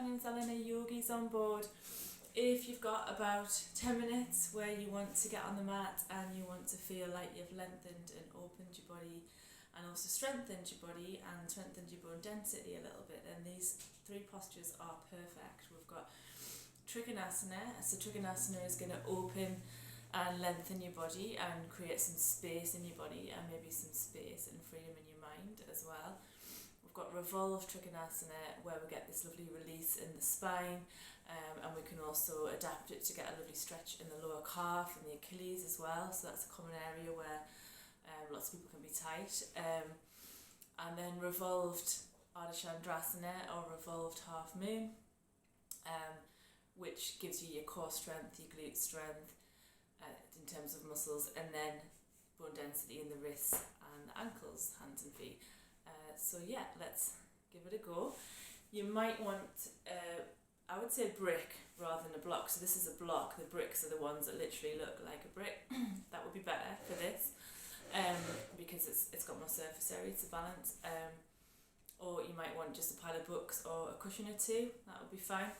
Companion Salina yogis on board. If you've got about 10 minutes where you want to get on the mat and you want to feel like you've lengthened and opened your body and also strengthened your body and strengthened your bone density a little bit, then these three postures are perfect. We've got Trikonasana. So Trikonasana is going to open and lengthen your body and create some space in your body and maybe some space and freedom in your mind as well. We've got Revolved Trikonasana, where we get this lovely release in the spine, and we can also adapt it to get a lovely stretch in the lower calf and the Achilles as well. So that's a common area where lots of people can be tight. And then Revolved Ardha Chandrasana or Revolved Half Moon, which gives you your core strength, your glute strength in terms of muscles, and then bone density in the wrists and the ankles, hands and feet. So yeah, let's give it a go. You might want, I would say brick rather than a block. So this is a block. The bricks are the ones that literally look like a brick. That would be better for this, because it's got more surface area to balance. Or you might want just a pile of books or a cushion or two. That would be fine.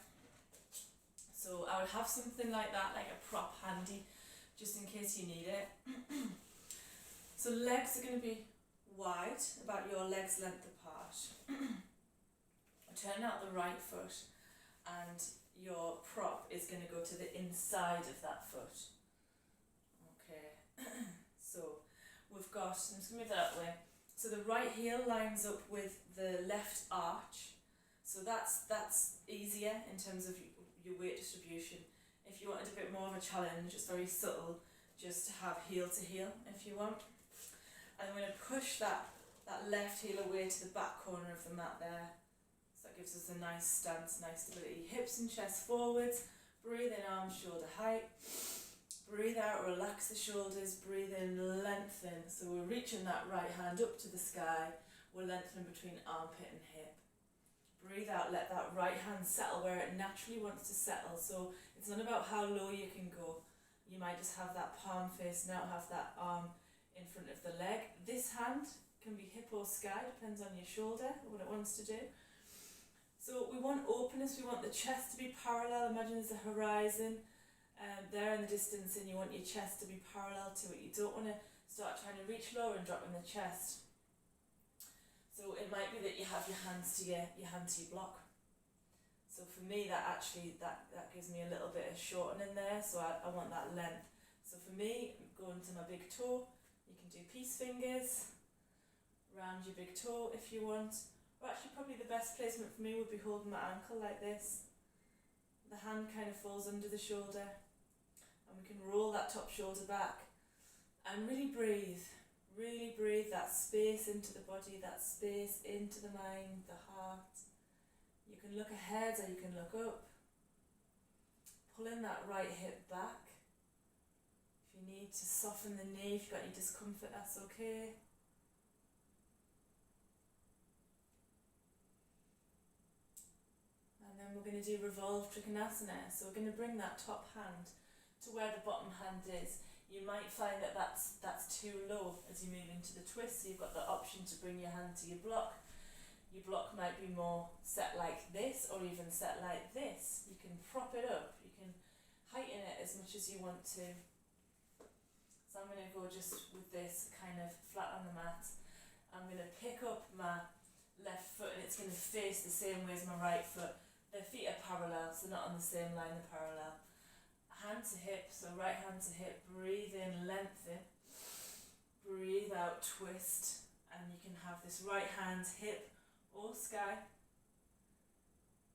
So I would have something like that, like a prop handy, just in case you need it. So legs are going to be wide, about your legs length apart. Turn out the right foot and your prop is going to go to the inside of that foot. Okay, so we've got, I'm just going to move that out of the way. So the right heel lines up with the left arch. So that's easier in terms of your weight distribution. If you wanted a bit more of a challenge, it's very subtle, just to have heel to heel if you want. And I'm going to push that left heel away to the back corner of the mat there. So that gives us a nice stance, nice stability. Hips and chest forwards, breathe in, arms shoulder height. Breathe out, relax the shoulders, breathe in, lengthen. So we're reaching that right hand up to the sky. We're lengthening between armpit and hip. Breathe out, let that right hand settle where it naturally wants to settle. So it's not about how low you can go. You might just have that palm facing out, have that arm in front of the leg. This hand can be hip or sky, depends on your shoulder, what it wants to do. So we want openness, we want the chest to be parallel. Imagine there's a horizon there in the distance and you want your chest to be parallel to it. You don't want to start trying to reach lower and drop in the chest. So it might be that you have your hands to your block. So for me that gives me a little bit of shortening there, so I want that length. So for me, going to my big toe, you can do peace fingers, round your big toe if you want. Or actually probably the best placement for me would be holding my ankle like this. The hand kind of falls under the shoulder and we can roll that top shoulder back and really breathe that space into the body, that space into the mind, the heart. You can look ahead or you can look up. Pulling that right hip back. If you need to soften the knee, if you've got any discomfort, that's okay. And then we're going to do Revolved Trikonasana. So we're going to bring that top hand to where the bottom hand is. You might find that that's too low as you move into the twist. So you've got the option to bring your hand to your block. Your block might be more set like this or even set like this. You can prop it up. You can heighten it as much as you want to. So I'm going to go just with this kind of flat on the mat. I'm going to pick up my left foot and it's going to face the same way as my right foot. Their feet are parallel, so not on the same line, they're parallel. Hand to hip, so right hand to hip, breathe in, lengthen. Breathe out, twist. And you can have this right hand, hip or sky.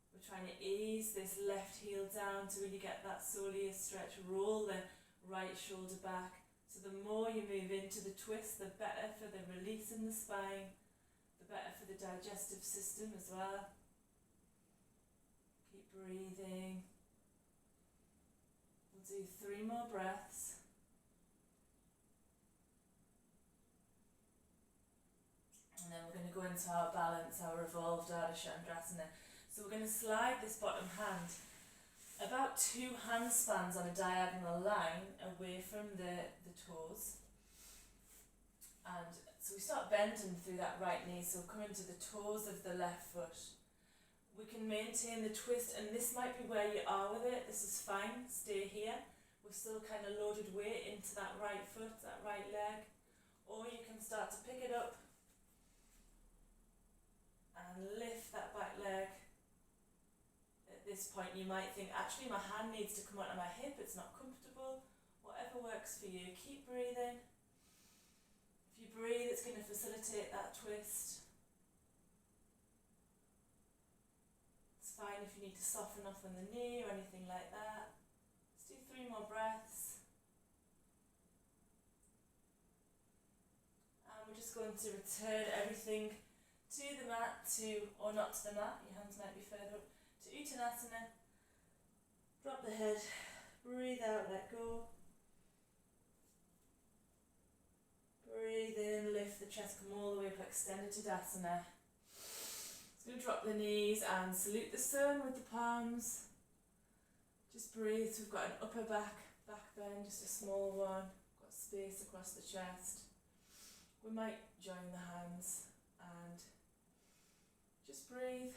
We're trying to ease this left heel down to really get that soleus stretch. Roll the right shoulder back. So the more you move into the twist, the better for the release in the spine, the better for the digestive system as well. Keep breathing. We'll do 3 more breaths. And then we're going to go into our balance, our Revolved Ardha Chandrasana. So we're going to slide this bottom hand about 2 hand spans on a diagonal line away from the toes. And so we start bending through that right knee, so coming to the toes of the left foot. We can maintain the twist, and this might be where you are with it. This is fine, stay here. We're still kind of loaded weight into that right foot, that right leg. Or you can start to pick it up and lift that back leg. At this point you might think, actually my hand needs to come onto my hip, it's not comfortable. Whatever works for you, keep breathing. If you breathe, it's going to facilitate that twist. It's fine if you need to soften off on the knee or anything like that. Let's do 3 more breaths. We're just going to return everything to the mat, or not to the mat, your hands might be further up, to Uttanasana. Drop the head, breathe out, let go. Breathe in, lift the chest, come all the way up, extended Tadasana. Just going to drop the knees and salute the sun with the palms. Just breathe, so we've got an upper back bend, just a small one, got space across the chest. We might join the hands and just breathe.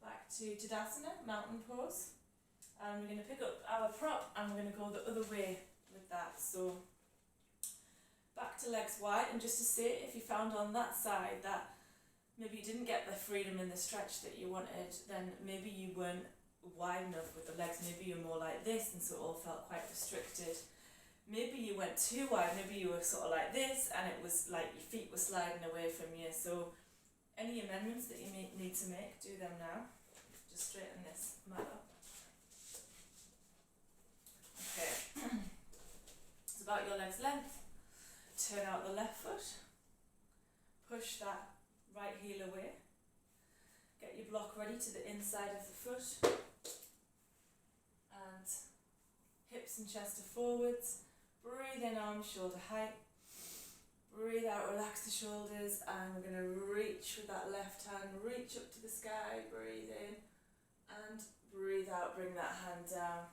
Back to Tadasana, mountain pose. And we're going to pick up our prop and we're going to go the other way with that. So back to legs wide, and just to say, if you found on that side that maybe you didn't get the freedom and the stretch that you wanted, then maybe you weren't wide enough with the legs. Maybe you're more like this, and so it all felt quite restricted. Maybe you went too wide, maybe you were sort of like this and it was like your feet were sliding away from you. So any amendments that you may need to make, do them now. Just straighten this mat up. Okay. It's about your leg's length. Turn out the left foot. Push that right heel away. Get your block ready to the inside of the foot. And hips and chest are forwards. Breathe in, arms shoulder height. Breathe out, relax the shoulders, and we're going to reach with that left hand, reach up to the sky, breathe in, and breathe out, bring that hand down.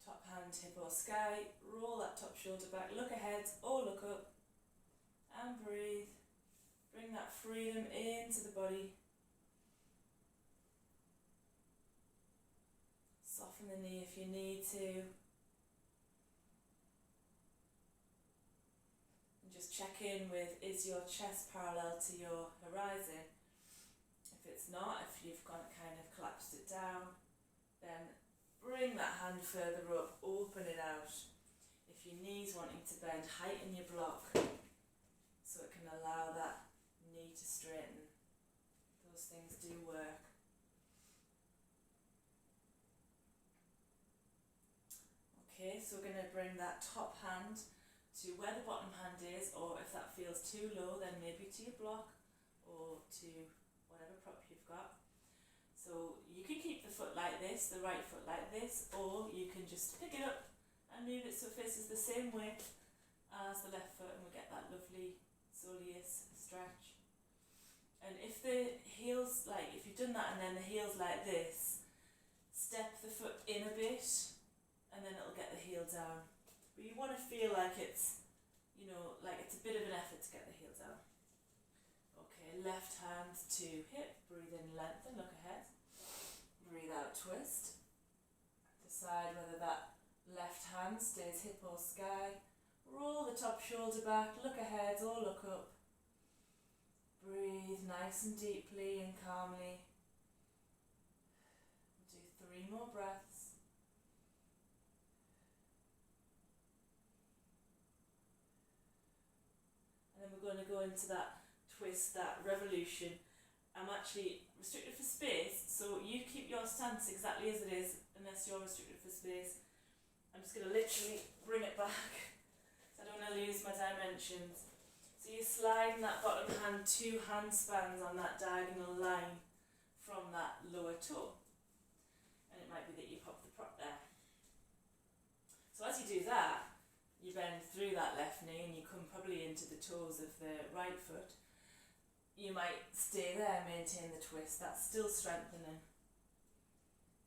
Top hand, hip or sky, roll that top shoulder back, look ahead or look up, and breathe. Bring that freedom into the body. Soften the knee if you need to. Just check in with, is your chest parallel to your horizon? If it's not, if you've kind of collapsed it down, then bring that hand further up, open it out. If your knee's wanting to bend, heighten your block so it can allow that knee to straighten. Those things do work. Okay, so we're going to bring that top hand to where the bottom hand is, or if that feels too low, then maybe to your block or to whatever prop you've got. So you can keep the foot like this, the right foot like this, or you can just pick it up and move it so it faces the same way as the left foot, and we get that lovely soleus stretch. And if the heels, like if you've done that and then the heel's like this, step the foot in a bit and then it'll get the heel down. But you want to feel like it's, you know, like it's a bit of an effort to get the heel down. Okay, left hand to hip, breathe in, lengthen, look ahead. Breathe out, twist. Decide whether that left hand stays hip or sky. Roll the top shoulder back, look ahead or look up. Breathe nice and deeply and calmly. Do 3 more breaths. And then we're going to go into that twist, that revolution. I'm actually restricted for space, so you keep your stance exactly as it is, unless you're restricted for space. I'm just going to literally bring it back, so I don't want to lose my dimensions. So you're sliding that bottom hand 2 hand spans on that diagonal line from that lower toe. And it might be that you pop the prop there. So as you do that, you bend through that left knee and you come probably into the toes of the right foot. You might stay there, maintain the twist, that's still strengthening.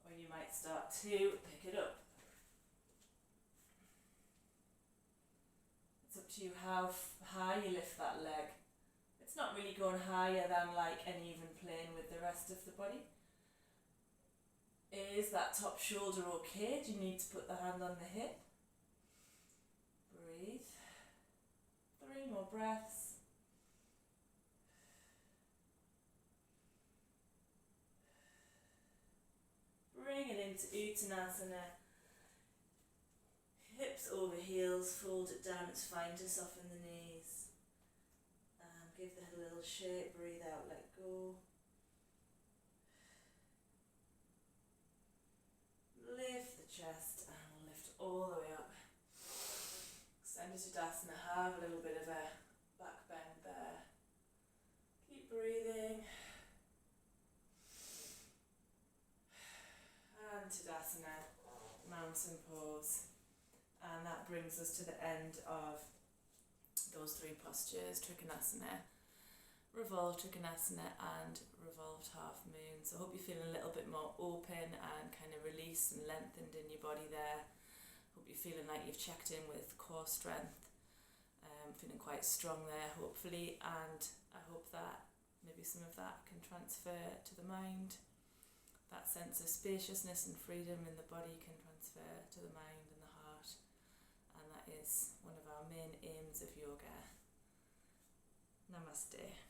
Or you might start to pick it up. It's up to you how high you lift that leg. It's not really going higher than like an even plane with the rest of the body. Is that top shoulder okay? Do you need to put the hand on the hip? Breathe. 3 more breaths. Bring it into Uttanasana. Hips over heels, fold it down, it's fine to soften the knees. And give the head a little shake, breathe out, let go. Lift the chest and we'll lift all the way up. Extend to Tadasana, have a little bit of a back bend there. Keep breathing. And Tadasana, mountain pose. And that brings us to the end of those 3 postures, Trikonasana, Revolved Trikonasana and Revolved Half Moon. So I hope you're feeling a little bit more open and kind of released and lengthened in your body there. Hope you're feeling like you've checked in with core strength, feeling quite strong there hopefully, and I hope that maybe some of that can transfer to the mind. That sense of spaciousness and freedom in the body can transfer to the mind and the heart, and that is one of our main aims of yoga. Namaste.